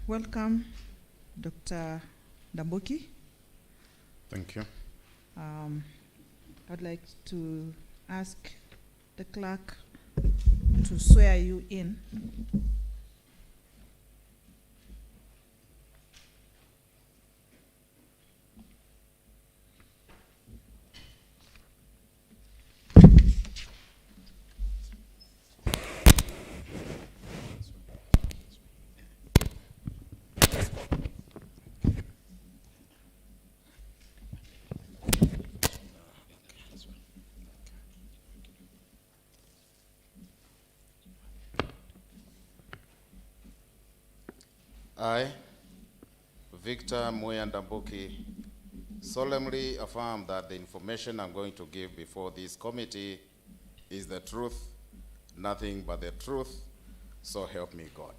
Welcome, Dr. Ndambuki. Thank you. I'd like to ask the clerk to swear you in. I, Victor Muya Ndambuki, solemnly affirm that the information I'm going to give before this committee is the truth, nothing but the truth, so help me God.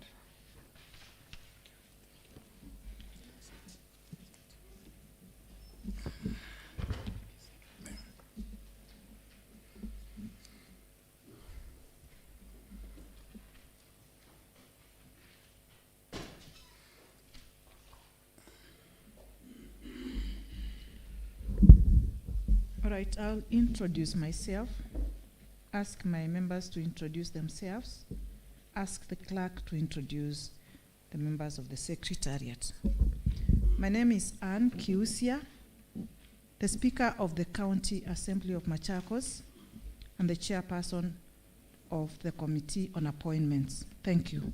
All right, I'll introduce myself, ask my members to introduce themselves, ask the clerk to introduce the members of the Secretariat. My name is Ann Kiusia, the Speaker of the County Assembly of Machakos and the Chairperson of the Committee on Appointments. Thank you.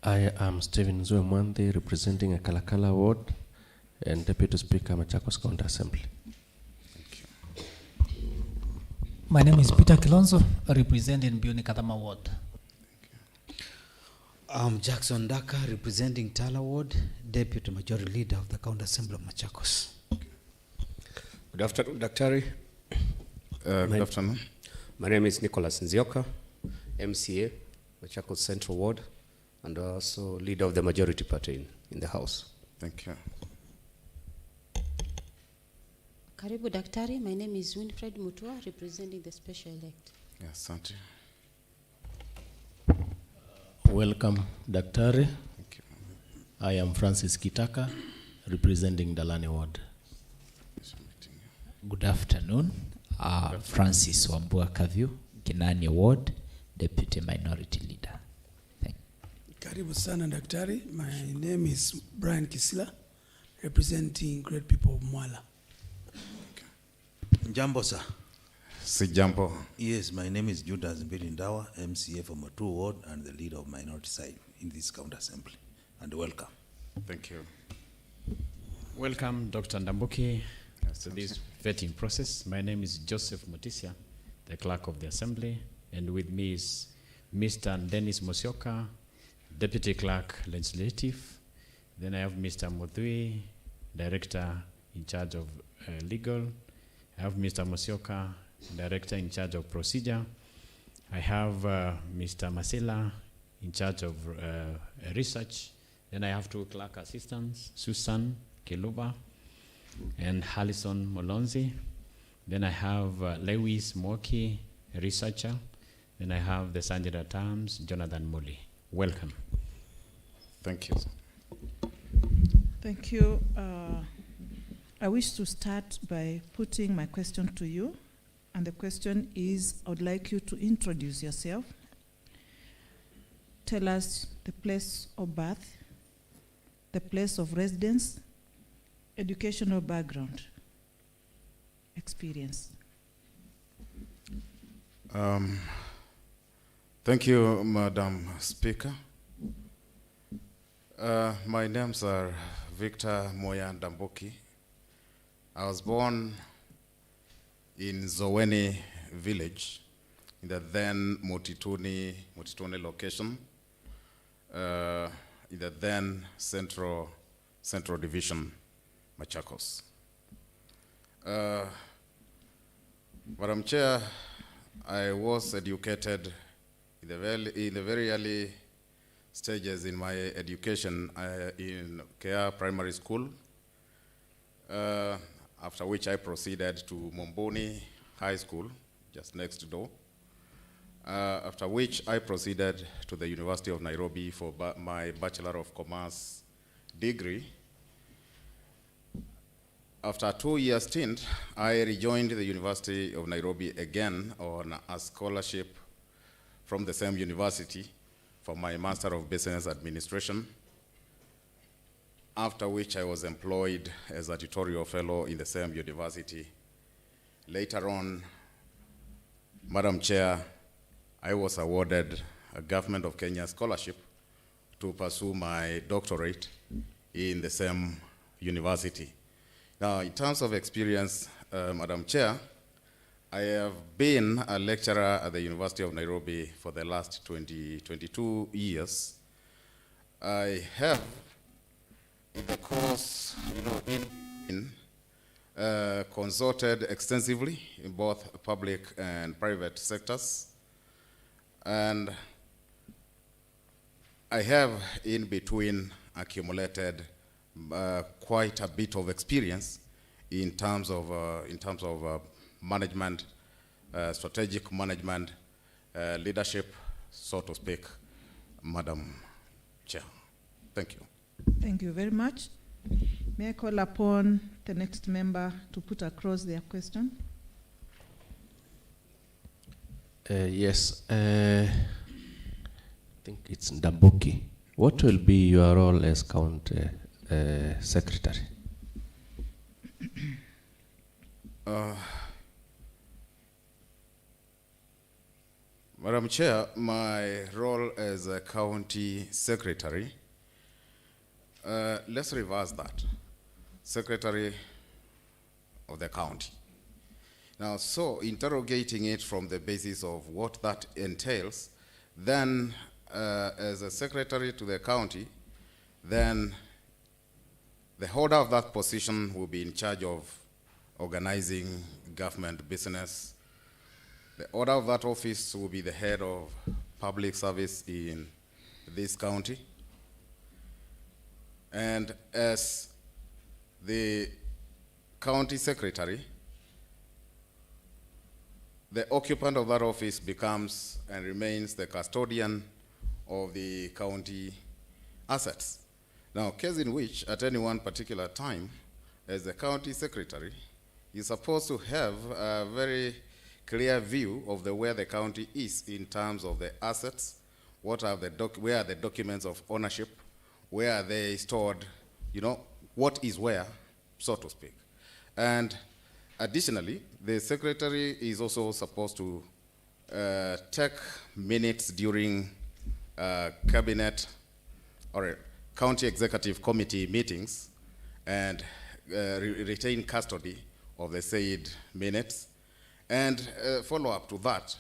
I am Stephen Zuemwandi, representing a Kalakala ward and Deputy Speaker, Machakos County Assembly. Thank you. My name is Peter Kilonzo, representing Bioni Katama ward. I'm Jackson Daka, representing Tala ward, Deputy Majority Leader of the County Assembly of Machakos. Good afternoon, Daktari. Good afternoon. My name is Nicholas Nzioka, MCA, Machakos Central Ward, and also leader of the majority party in the House. Thank you. Karibu Daktari, my name is Winfred Mutua, representing the special elect. Yes, thank you. Welcome, Daktari. Thank you. I am Francis Kitaka, representing Dalani Ward. Good afternoon. Francis Wambua Kavyu, Kinani Ward, Deputy Minority Leader. Thank you. Karibu sana Daktari. My name is Brian Kisila, representing Great People of Mwala. Jambo, sir. Si jambo. Yes, my name is Judas Mbilindawa, MCA from Matu Ward and the leader of minority side in this county assembly. And welcome. Thank you. Welcome, Dr. Ndambuki, to this vetting process. My name is Joseph Mutisia, the clerk of the assembly, and with me is Mr. Dennis Mosioka, deputy clerk legislative. Then I have Mr. Muthui, director in charge of legal. I have Mr. Mosioka, director in charge of procedure. I have Mr. Masela in charge of research. Then I have two clerk assistants, Susan Kiluba and Harrison Molonzi. Then I have Lewis Moki, researcher. Then I have the Sanjira Terms, Jonathan Muli. Welcome. Thank you. Thank you. I wish to start by putting my question to you. And the question is, I would like you to introduce yourself. Tell us the place of birth, the place of residence, educational background, experience. Thank you, Madam Speaker. My names are Victor Moya Ndambuki. I was born in Zoweni village, in the then Mutituni location, in the then Central Division, Machakos. Madam Chair, I was educated in the very early stages in my education in Kea Primary School, after which I proceeded to Momboni High School, just next door. after which I proceeded to the University of Nairobi for my Bachelor of Commerce degree. After a 2-year stint, I rejoined the University of Nairobi again on a scholarship from the same university for my Master of Business Administration, after which I was employed as a tutorial fellow in the same university. Later on, Madam Chair, I was awarded a Government of Kenya scholarship to pursue my doctorate in the same university. Now, in terms of experience, Madam Chair, I have been a lecturer at the University of Nairobi for the last 22 years. I have, in the course, consulted extensively in both public and private sectors. And I have, in between, accumulated quite a bit of experience in terms of management, strategic management, leadership, so to speak, Madam Chair. Thank you. Thank you very much. May I call upon the next member to put across their question? Yes, I think it's Ndambuki. What will be your role as county secretary? Madam Chair, my role as a county secretary, let's reverse that. Secretary of the county. Now, so interrogating it from the basis of what that entails, then as a secretary to the county, then the holder of that position will be in charge of organizing government business. The order of that office will be the head of public service in this county. And as the county secretary, the occupant of that office becomes and remains the custodian of the county assets. Now, case in which at any one particular time, as the county secretary, you're supposed to have a very clear view of where the county is in terms of the assets, where are the documents of ownership, where are they stored, what is where, so to speak. And additionally, the secretary is also supposed to take minutes during cabinet or county executive committee meetings and retain custody of the said minutes. And follow up to that,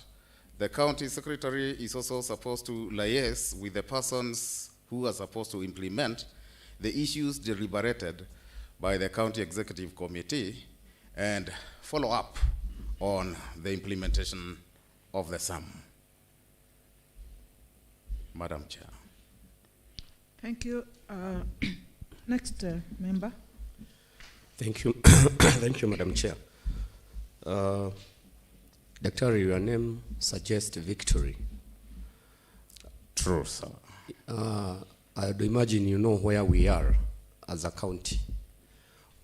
the county secretary is also supposed to liaise with the persons who are supposed to implement the issues deliberated by the county executive committee and follow up on the implementation of the same. Madam Chair. Thank you. Next member. Thank you. Thank you, Madam Chair. Dr. Your name suggests victory. True, sir. I'd imagine you know where we are as a county.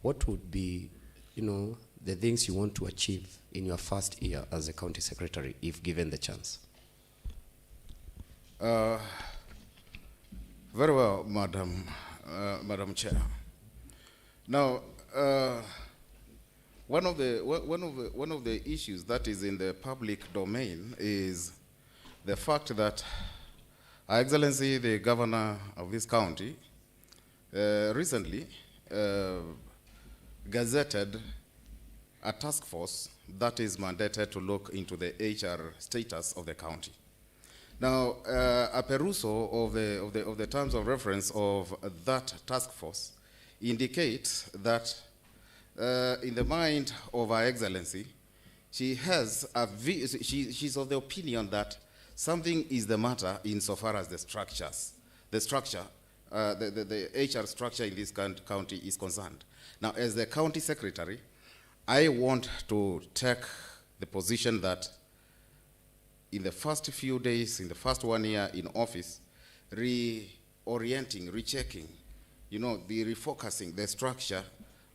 What would be, the things you want to achieve in your first year as a county secretary, if given the chance? Very well, Madam Chair. Now, one of the issues that is in the public domain is the fact that Her Excellency, the Governor of this county, recently gazetted a task force that is mandated to look into the HR status of the county. Now, a perusal of the terms of reference of that task force indicates that in the mind of Her Excellency, she has she's of the opinion that something is the matter insofar as the HR structure in this county is concerned. Now, as the county secretary, I want to take the position that in the first few days, in the first 1 year in office, reorienting, rechecking, the refocusing, the structure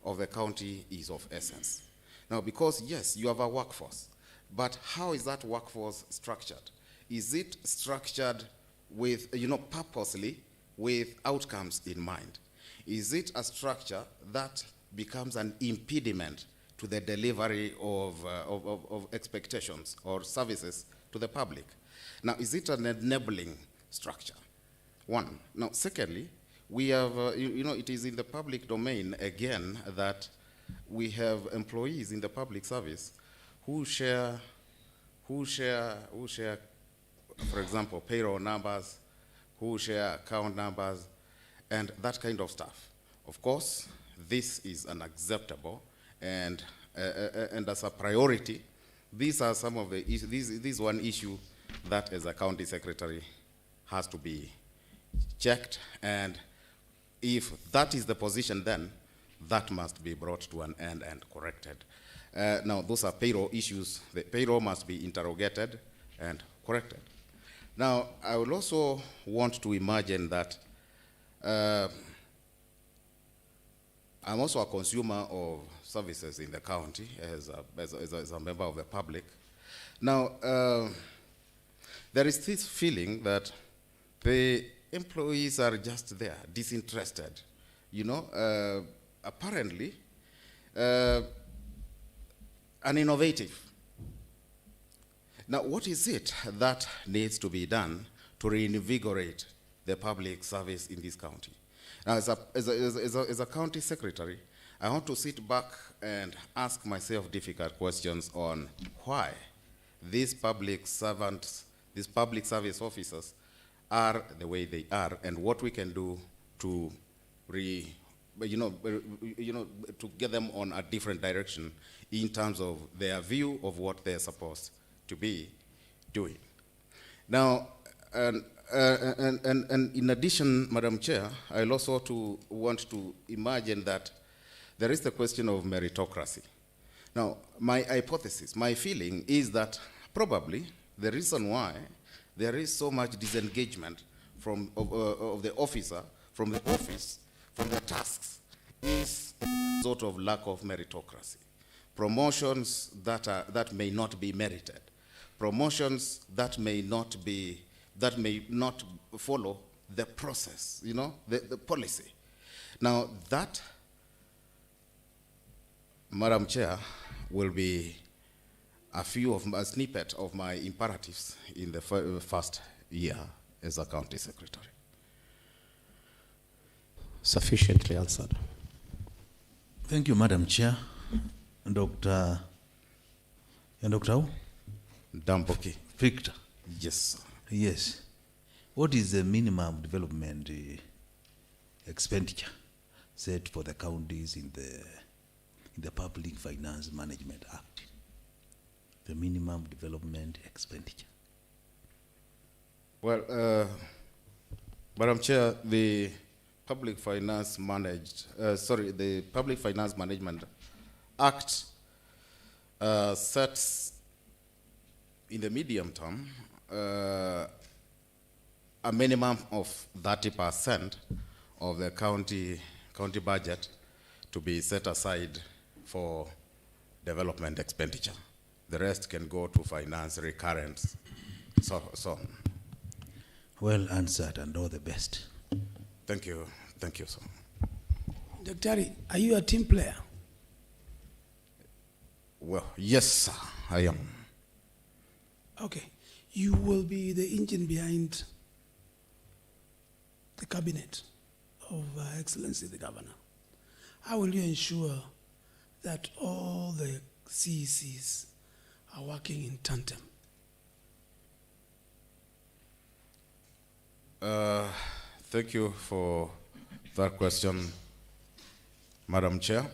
of the county is of essence. Now, because yes, you have a workforce, but how is that workforce structured? Is it structured with, purposely with outcomes in mind? Is it a structure that becomes an impediment to the delivery of expectations or services to the public? Now, is it an enabling structure? One. Now, secondly, we have, it is in the public domain, again, that we have employees in the public service who share, for example, payroll numbers, who share account numbers, and that kind of stuff. Of course, this is unacceptable, and as a priority, these are some of the issues. This is one issue that, as a county secretary, has to be checked, and if that is the position, then that must be brought to an end and corrected. Now, those are payroll issues. The payroll must be interrogated and corrected. Now, I would also want to imagine that I'm also a consumer of services in the county as a member of the public. Now, there is this feeling that the employees are just there, disinterested, apparently uninnovative. Now, what is it that needs to be done to reinvigorate the public service in this county? Now, as a county secretary, I want to sit back and ask myself difficult questions on why these public servants, these public service officers are the way they are, and what we can do to to get them on a different direction in terms of their view of what they're supposed to be doing. Now, and in addition, Madam Chair, I'll also want to imagine that there is the question of meritocracy. Now, my hypothesis, my feeling is that probably the reason why there is so much disengagement of the officer, from the office, from the tasks, is sort of lack of meritocracy. Promotions that may not be merited. Promotions that may not follow the process, the policy. Now that, Madam Chair, will be a snippet of my imperatives in the first year as a county secretary. Sufficiently answered. Thank you, Madam Chair. Dr. Ndambuki. Victor. Yes, sir. Yes. What is the minimum development expenditure set for the counties in the Public Finance Management Act? The minimum development expenditure. Well, Madam Chair, the Public Finance the Public Finance Management Act sets in the medium term a minimum of 30% of the county budget to be set aside for development expenditure. The rest can go to finance recurrence, so on. Well answered, and all the best. Thank you, sir. Dr. Are you a team player? Well, yes, sir, I am. Okay. You will be the engine behind the cabinet of Excellency the Governor. How will you ensure that all the CECs are working in tandem? Thank you for that question, Madam Chair.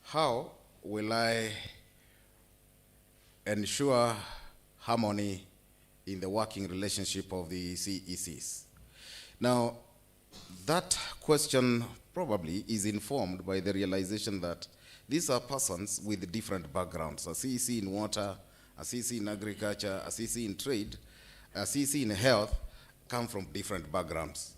How will I ensure harmony in the working relationship of the CECs? Now, that question probably is informed by the realization that these are persons with different backgrounds. A CEC in water, a CEC in agriculture, a CEC in trade, a CEC in health, come from different backgrounds.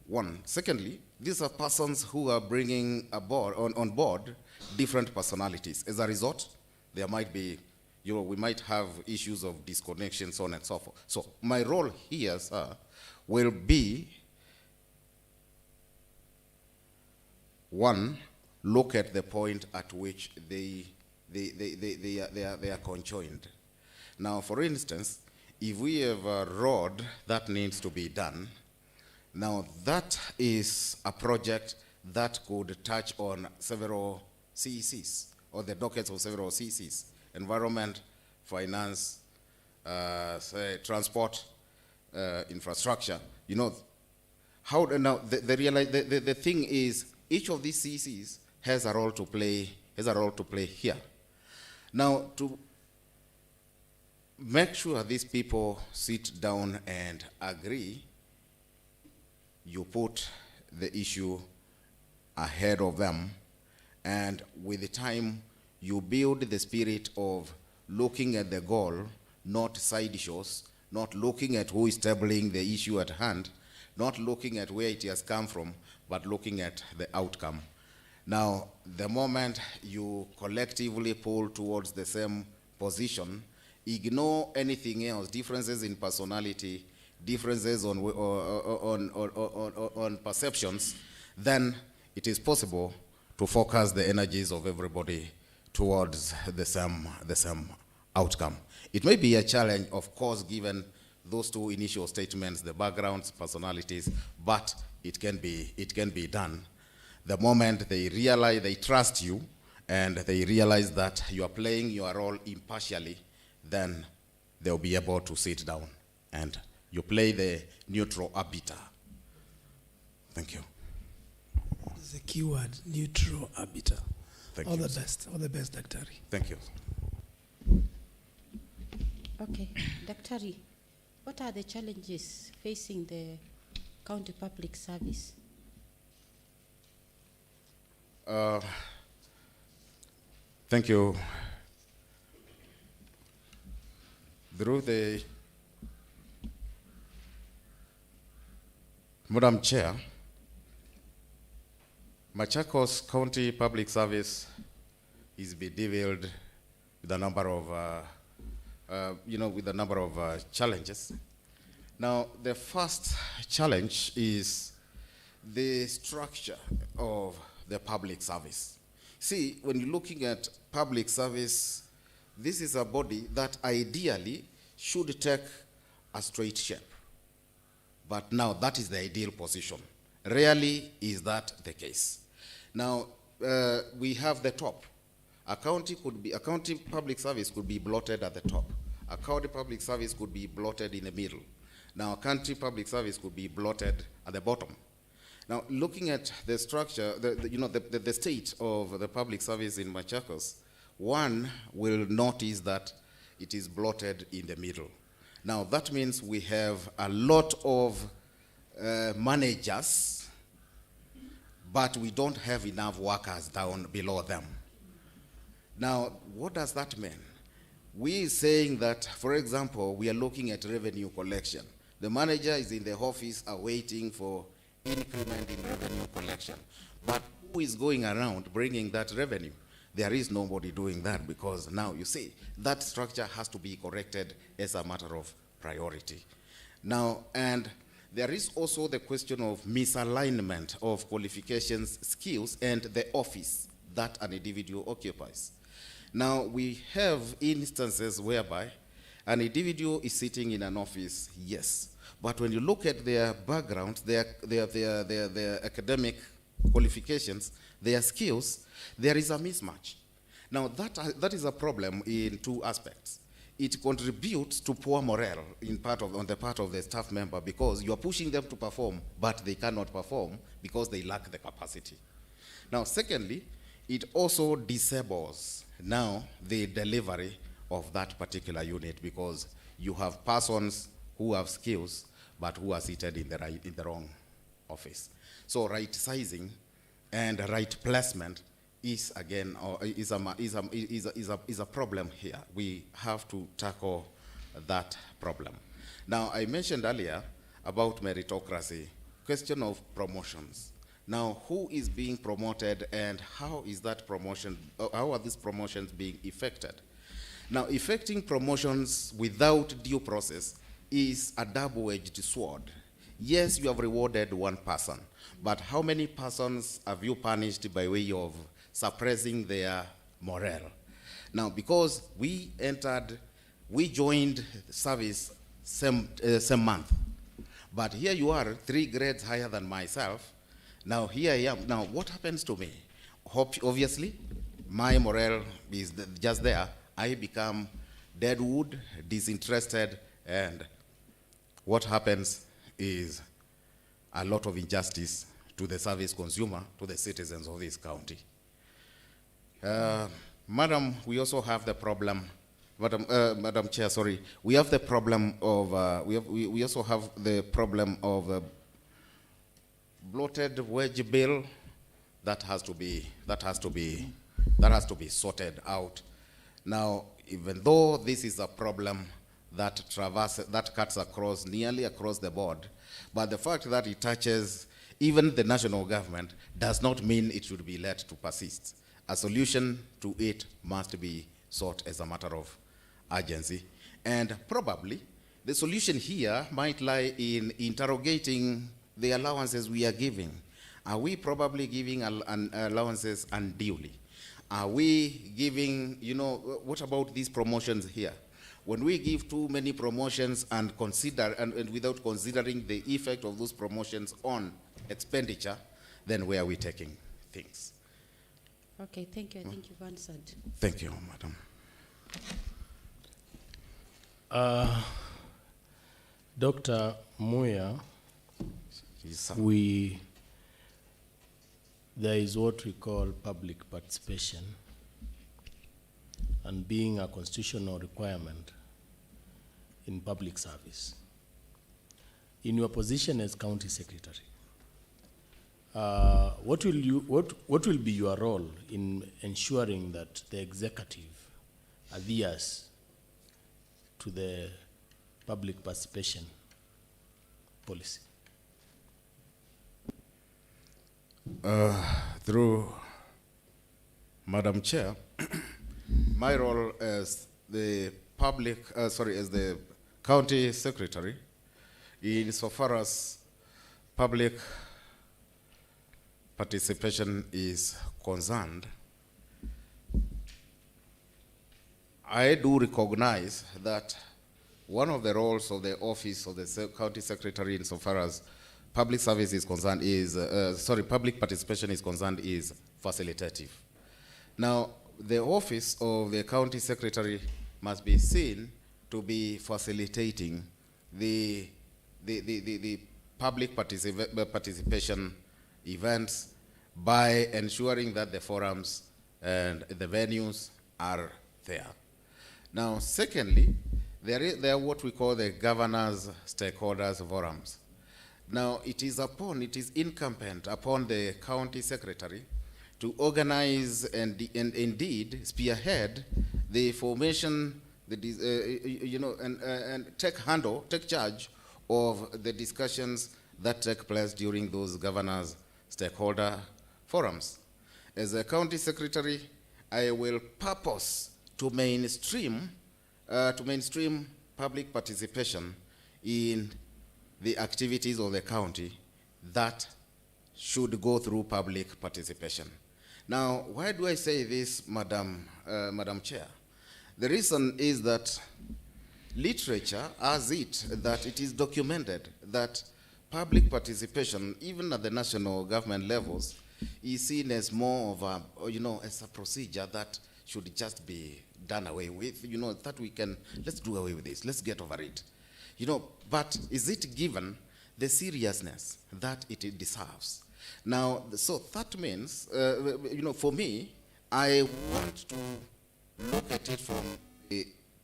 One. Secondly, these are persons who are bringing on board different personalities. As a result, there might be, we might have issues of disconnection, so on and so forth. So my role here, sir, will be, one, look at the point at which they are conjoined. Now, for instance, if we have a road that needs to be done, now that is a project that could touch on several CECs, or the dockets of several CECs: environment, finance, transport, infrastructure. How now the thing is, each of these CECs has a role to play here. Now, to make sure these people sit down and agree, you put the issue ahead of them, and with the time, you build the spirit of looking at the goal, not side issues, not looking at who is tabling the issue at hand, not looking at where it has come from, but looking at the outcome. Now, the moment you collectively pull towards the same position, ignore anything else, differences in personality, differences on perceptions, then it is possible to focus the energies of everybody towards the same outcome. It may be a challenge, of course, given those two initial statements, the backgrounds, personalities, but it can be done. The moment they realize, they trust you, and they realize that you are playing your role impartially, then they'll be able to sit down and you play the neutral arbiter. Thank you. It's a keyword, neutral arbiter. Thank all you. All the best, Daktari. Thank you. Okay, Daktari, what are the challenges facing the county public service? Thank you. Through the Madam Chair, Machakos County Public Service is bedeviled with a number of, challenges. Now, the first challenge is the structure of the public service. See, when you're looking at public service, this is a body that ideally should take a straight shape. But now that is the ideal position. Rarely is that the case. Now, we have the top. A county public service could be blotted at the top. A county public service could be blotted in the middle. Now, a county public service could be blotted at the bottom. Now, looking at the structure, the state of the public service in Machakos, one will notice that it is blotted in the middle. Now, that means we have a lot of managers, but we don't have enough workers down below them. Now, what does that mean? We are saying that, for example, we are looking at revenue collection. The manager is in the office awaiting for increment in revenue collection. But who is going around bringing that revenue? There is nobody doing that, because now you see that structure has to be corrected as a matter of priority. Now, and there is also the question of misalignment of qualifications, skills, and the office that an individual occupies. Now, we have instances whereby an individual is sitting in an office, yes, but when you look at their background, their academic qualifications, their skills, there is a mismatch. Now, that is a problem in two aspects. It contributes to poor morale on the part of the staff member, because you are pushing them to perform, but they cannot perform because they lack the capacity. Now, secondly, it also disables now the delivery of that particular unit, because you have persons who have skills but who are seated in the wrong office. So right sizing and right placement is again, or is a problem here. We have to tackle that problem. Now, I mentioned earlier about meritocracy, question of promotions. Now, who is being promoted and how is that promotion, how are these promotions being effected? Now, effecting promotions without due process is a double-edged sword. Yes, you have rewarded one person, but how many persons have you punished by way of suppressing their morale? Now, because we joined service same month, but here you are 3 grades higher than myself. Now here I am. Now what happens to me? Obviously, my morale is just there. I become deadwood, disinterested, and what happens is a lot of injustice to the service consumer, to the citizens of this county. Madam, we also have the problem, Madam Chair, sorry, we have the problem of, we also have the problem of bloated wage bill that has to be sorted out. Now, even though this is a problem that cuts across nearly across the board, but the fact that it touches even the national government does not mean it should be let to persist. A solution to it must be sought as a matter of urgency, and probably the solution here might lie in interrogating the allowances we are giving. Are we probably giving allowances unduly? Are we giving, what about these promotions here? When we give too many promotions and without considering the effect of those promotions on expenditure, then where are we taking things? Okay, thank you. I think you've answered. Thank you, Madam. Dr. Muya, Yes, there is what we call public participation, and being a constitutional requirement in public service. In your position as county secretary, what will be your role in ensuring that the executive adheres to the public participation policy? Through Madam Chair, my role as the as the county secretary, insofar as public participation is concerned, I do recognize that one of the roles of the office of the county secretary insofar as public service is concerned is, public participation is concerned is facilitative. Now, the office of the county secretary must be seen to be facilitating the public participation events by ensuring that the forums and the venues are there. Now, secondly, there are what we call the governors, stakeholders forums. Now, it is incumbent upon the county secretary to organize and indeed spearhead the formation, and take charge of the discussions that take place during those governors' stakeholder forums. As a county secretary, I will purpose to mainstream public participation in the activities of the county that should go through public participation. Now, why do I say this, Madam Chair? The reason is that literature has it that it is documented that public participation, even at the national government levels, is seen as more of a, as a procedure that should just be done away with, that we can, let's do away with this, let's get over it. But is it given the seriousness that it deserves? Now, so that means, for me, I want to look at it from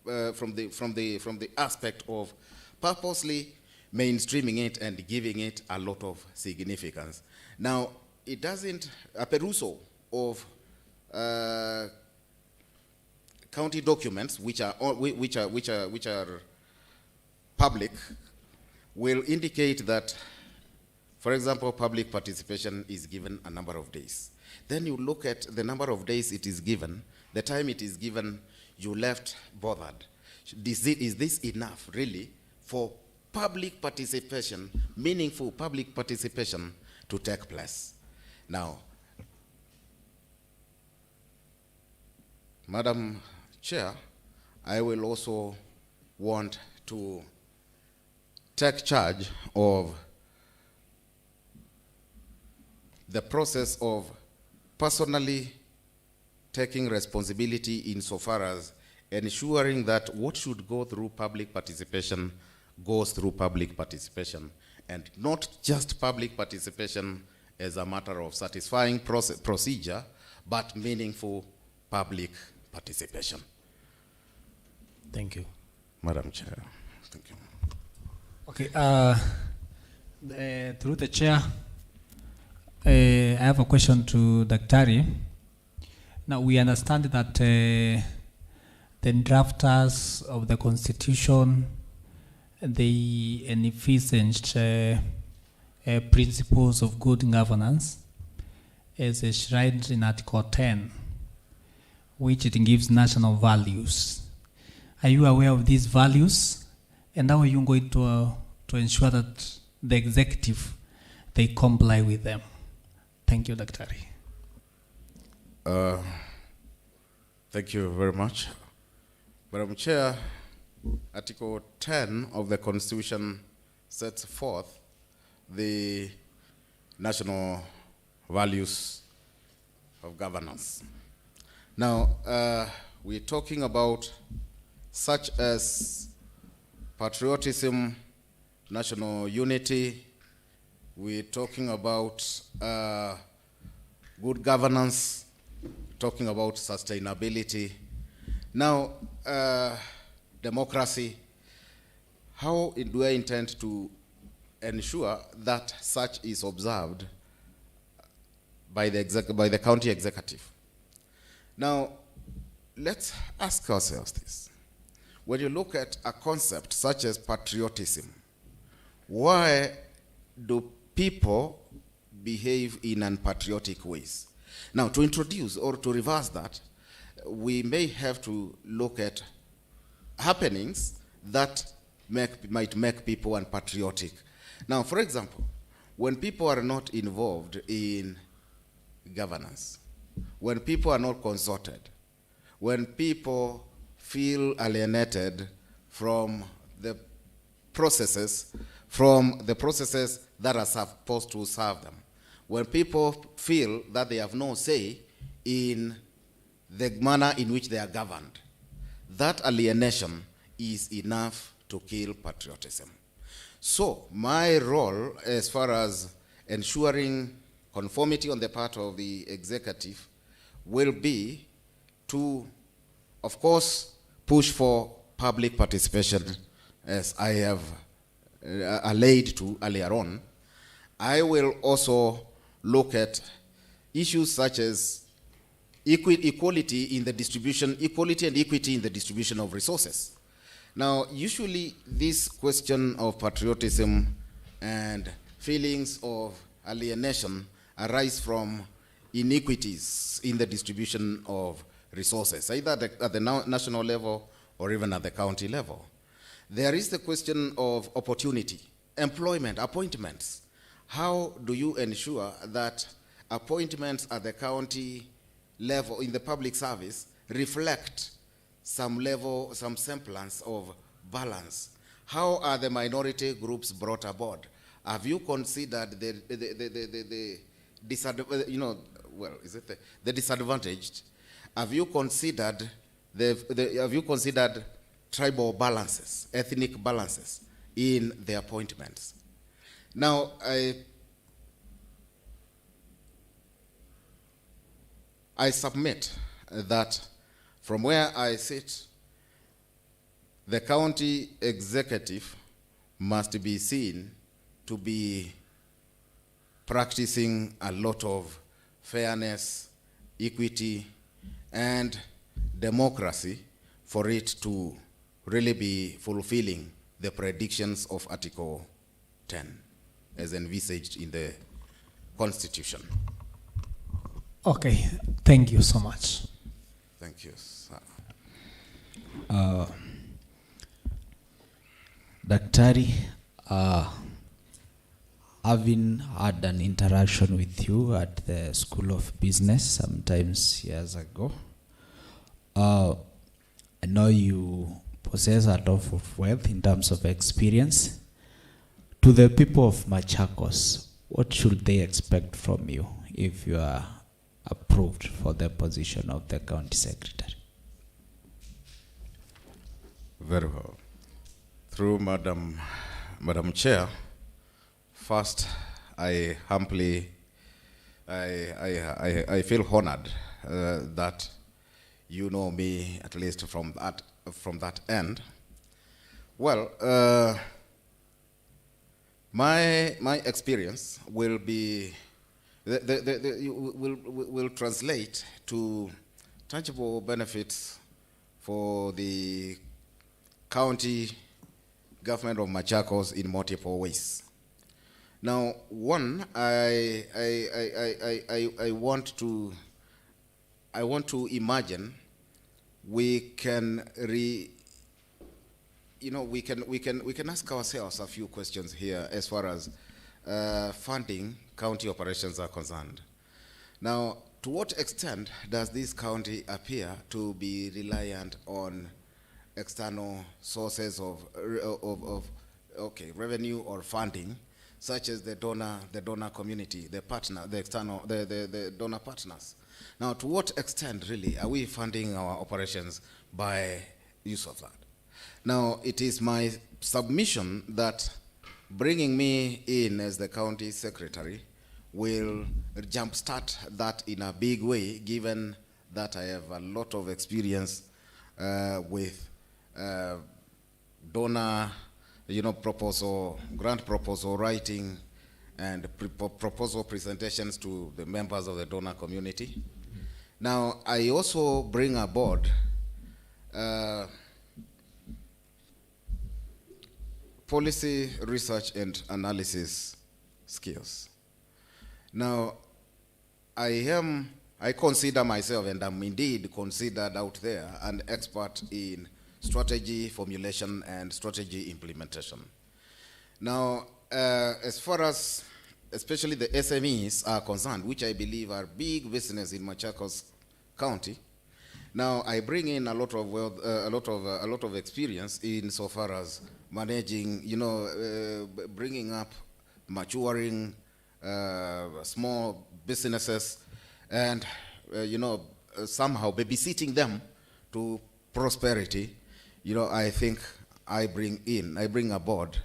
the aspect of purposely mainstreaming it and giving it a lot of significance. Now, it doesn't, a perusal of county documents which are public will indicate that, for example, public participation is given a number of days. Then you look at the number of days it is given, the time it is given, you left bothered. Is this enough, really, for public participation, meaningful public participation to take place? Now, Madam Chair, I will also want to take charge of the process of personally taking responsibility insofar as ensuring that what should go through public participation goes through public participation, and not just public participation as a matter of satisfying procedure, but meaningful public participation. Thank you. Madam Chair, thank you. Okay, through the chair, I have a question to Daktari. Now, we understand that the drafters of the Constitution, they envisaged principles of good governance as enshrined in Article 10, which it gives national values. Are you aware of these values? And how are you going to ensure that the executive, they comply with them? Thank you, Daktari. Thank you very much. Madam Chair, Article 10 of the Constitution sets forth the national values of governance. Now, we're talking about such as patriotism, national unity. We're talking about good governance, talking about sustainability. Now, democracy. How do I intend to ensure that such is observed by the county executive? Now, let's ask ourselves this. When you look at a concept such as patriotism, why do people behave in unpatriotic ways? Now, to introduce or to reverse that, we may have to look at happenings that might make people unpatriotic. Now, for example, when people are not involved in governance, when people are not consulted, when people feel alienated from the processes that are supposed to serve them, when people feel that they have no say in the manner in which they are governed, that alienation is enough to kill patriotism. So my role as far as ensuring conformity on the part of the executive will be to, of course, push for public participation, as I have allayed to earlier on. I will also look at issues such as equality in the distribution, equality and equity in the distribution of resources. Now, usually this question of patriotism and feelings of alienation arise from inequities in the distribution of resources, either at the national level or even at the county level. There is the question of opportunity, employment, appointments. How do you ensure that appointments at the county level in the public service reflect some level, some semblance of balance? How are the minority groups brought aboard? Have you considered the disadvantaged? Have you considered tribal balances, ethnic balances in the appointments? Now, I submit that from where I sit, the county executive must be seen to be practicing a lot of fairness, equity, and democracy for it to really be fulfilling the predictions of Article 10 as envisaged in the Constitution. Okay, thank you so much. Thank you, sir. Daktari, having had an interaction with you at the School of Business sometimes years ago, I know you possess a lot of wealth in terms of experience. To the people of Machakos, what should they expect from you if you are approved for the position of the county secretary? Very well. Through Madam Chair, first I humbly, I feel honored that you know me at least from that end. Well, my experience will be will translate to tangible benefits for the county government of Machakos in multiple ways. Now, one, I want to imagine we can we can ask ourselves a few questions here as far as funding county operations are concerned. Now, to what extent does this county appear to be reliant on external sources of revenue or funding, such as the donor community, the donor partners? Now, to what extent really are we funding our operations by use of that? Now, it is my submission that bringing me in as the county secretary will jumpstart that in a big way, given that I have a lot of experience with donor, grant proposal writing and proposal presentations to the members of the donor community. Now, I also bring aboard policy research and analysis skills. Now, I consider myself, and I'm indeed considered out there, an expert in strategy formulation and strategy implementation. Now, as far as especially the SMEs are concerned, which I believe are big business in Machakos County, now I bring in a lot of wealth, a lot of experience in so far as managing, bringing up, maturing small businesses, and somehow babysitting them to prosperity. I think I bring aboard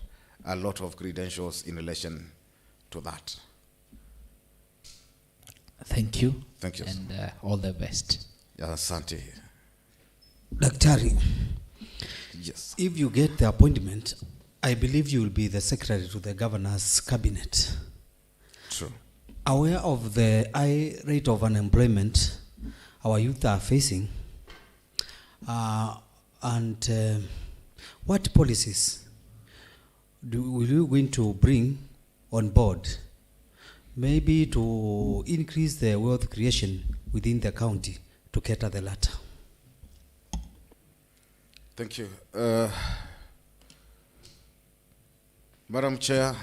a lot of credentials in relation to that. Thank you. Thank you. And all the best. Asante. Daktari, yes. If you get the appointment, I believe you will be the secretary to the governor's cabinet. True. Aware of the high rate of unemployment our youth are facing, and what policies will you going to bring on board, maybe to increase the wealth creation within the county to cater the latter? Thank you. Madam Chair,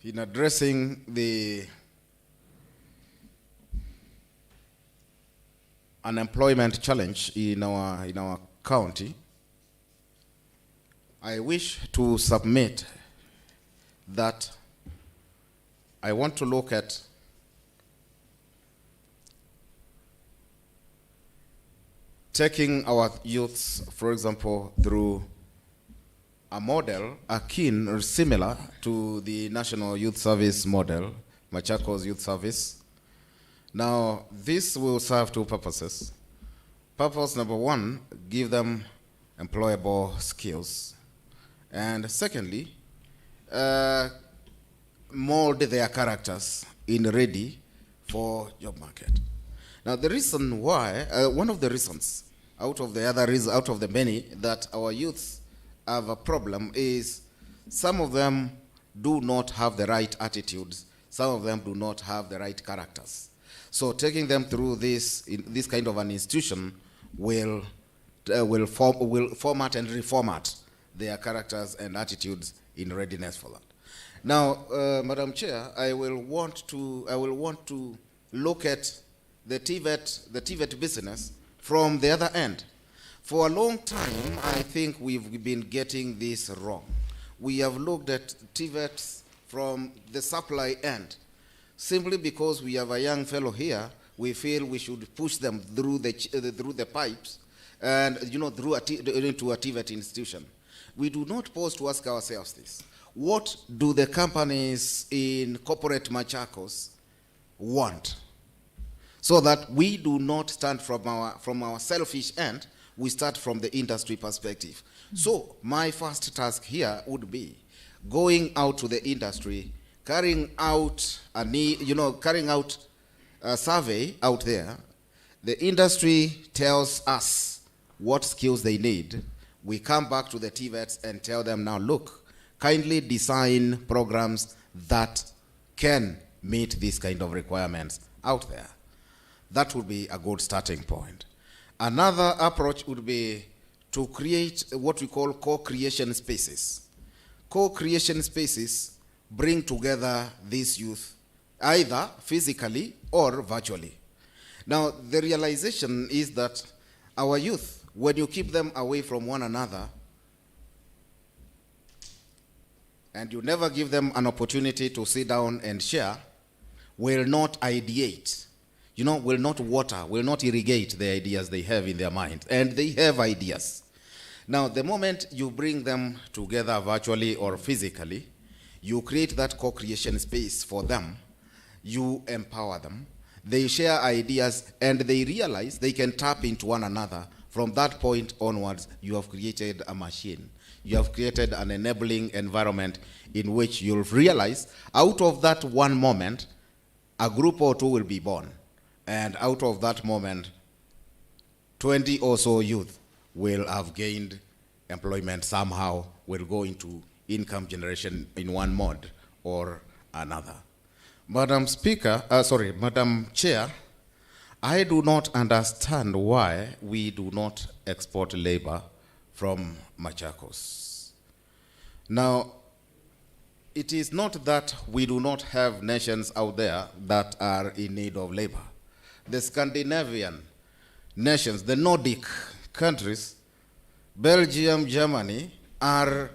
in addressing the unemployment challenge in our county, I wish to submit that I want to look at taking our youths, for example, through a model akin or similar to the National Youth Service model, Machakos Youth Service. Now, this will serve two purposes. Purpose number one, give them employable skills. And secondly, mold their characters in ready for job market. Now, the reason why, one of the reasons, out of the many, that our youths have a problem is some of them do not have the right attitudes, some of them do not have the right characters. So taking them through this kind of an institution will format and reformat their characters and attitudes in readiness for that. Now, Madam Chair, I will want to look at the TVET business from the other end. For a long time, I think we've been getting this wrong. We have looked at TVETs from the supply end. Simply because we have a young fellow here, we feel we should push them through the pipes and into a TVET institution. We do not pause to ask ourselves this. What do the companies in corporate Machakos want? So that we do not stand from our selfish end, we start from the industry perspective. So my first task here would be going out to the industry, carrying out a survey out there. The industry tells us what skills they need. We come back to the TVETs and tell them, now look, kindly design programs that can meet these kind of requirements out there. That would be a good starting point. Another approach would be to create what we call co-creation spaces. Co-creation spaces bring together these youth, either physically or virtually. Now, the realization is that our youth, when you keep them away from one another, and you never give them an opportunity to sit down and share, will not ideate, will not water, will not irrigate the ideas they have in their mind. And they have ideas. Now, the moment you bring them together virtually or physically, you create that co-creation space for them, you empower them, they share ideas, and they realize they can tap into one another. From that point onwards, you have created a machine. You have created an enabling environment in which you'll realize out of that one moment, a group or two will be born. And out of that moment, 20 or so youth will have gained employment somehow, will go into income generation in one mode or another. Madam Chair, I do not understand why we do not export labor from Machakos. Now, it is not that we do not have nations out there that are in need of labor. The Scandinavian nations, the Nordic countries, Belgium, Germany, are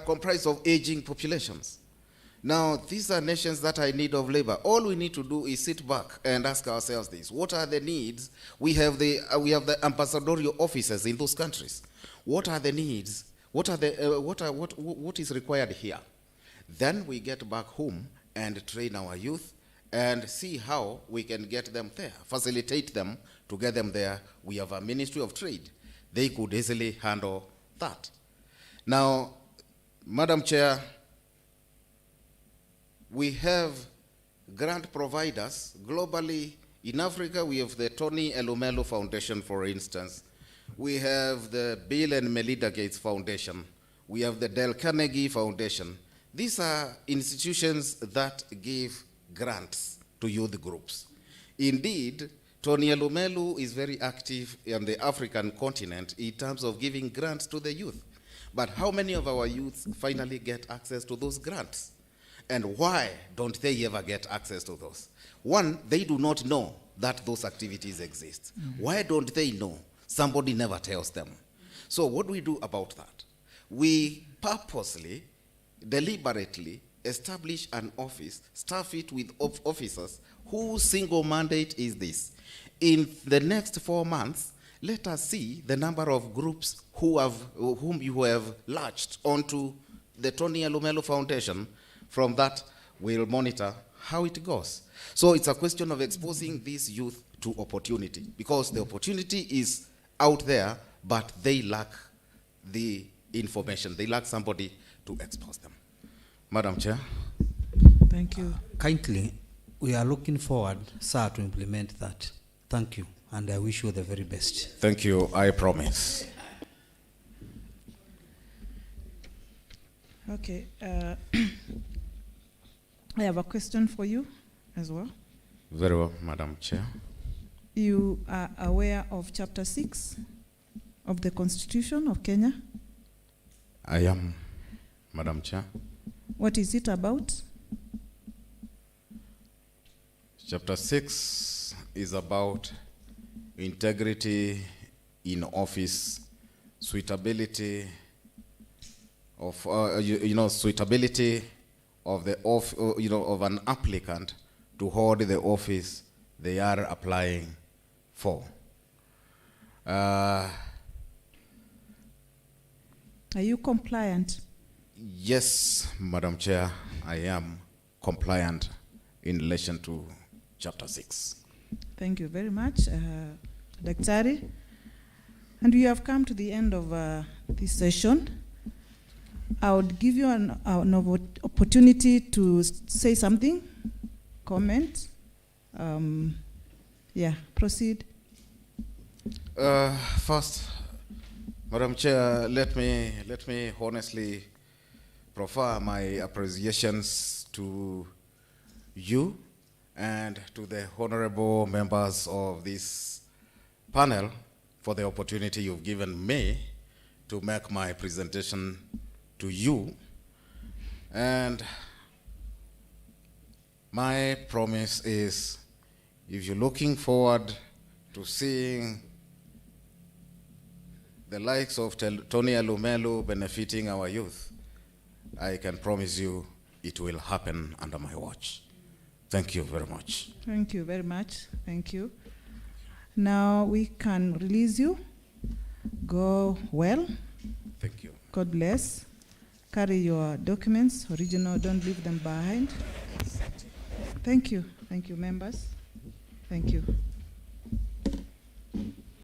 comprised of aging populations. Now, these are nations that are in need of labor. All we need to do is sit back and ask ourselves this: what are the needs? We have the ambassadorial offices in those countries. What are the needs? What is required here? Then we get back home and train our youth and see how we can get them there, facilitate them to get them there. We have a Ministry of Trade. They could easily handle that. Now, Madam Chair, we have grant providers globally. In Africa, we have the Tony Elumelu Foundation, for instance. We have the Bill and Melinda Gates Foundation. We have the Dale Carnegie Foundation. These are institutions that give grants to youth groups. Indeed, Tony Elumelu is very active on the African continent in terms of giving grants to the youth. But how many of our youths finally get access to those grants? And why don't they ever get access to those? One, they do not know that those activities exist. Why don't they know? Somebody never tells them. So what do we do about that? We purposely, deliberately establish an office, staff it with officers whose single mandate is this: in the next 4 months, let us see the number of groups whom you have latched onto the Tony Elumelu Foundation. From that, we'll monitor how it goes. So it's a question of exposing these youth to opportunity, because the opportunity is out there, but they lack the information. They lack somebody to expose them. Madam Chair. Thank you. Kindly, we are looking forward, sir, to implement that. Thank you, and I wish you the very best. Thank you, I promise. Okay. I have a question for you as well. Very well, Madam Chair. You are aware of Chapter 6 of the Constitution of Kenya? I am, Madam Chair. What is it about? Chapter 6 is about integrity in office, suitability of, suitability of the of an applicant to hold the office they are applying for. Are you compliant? Yes, Madam Chair, I am compliant in relation to Chapter 6. Thank you very much, Daktari. And we have come to the end of this session. I would give you an opportunity to say something, comment. Yeah, proceed. First, Madam Chair, let me honestly proffer my appreciations to you and to the honorable members of this panel for the opportunity you've given me to make my presentation to you. And my promise is, if you're looking forward to seeing the likes of Tony Alumelu benefiting our youth, I can promise you it will happen under my watch. Thank you very much. Thank you very much. Thank you. Now we can release you. Go well. Thank you. God bless. Carry your documents, original, don't leave them behind. Thank you. Thank you, members. Thank you.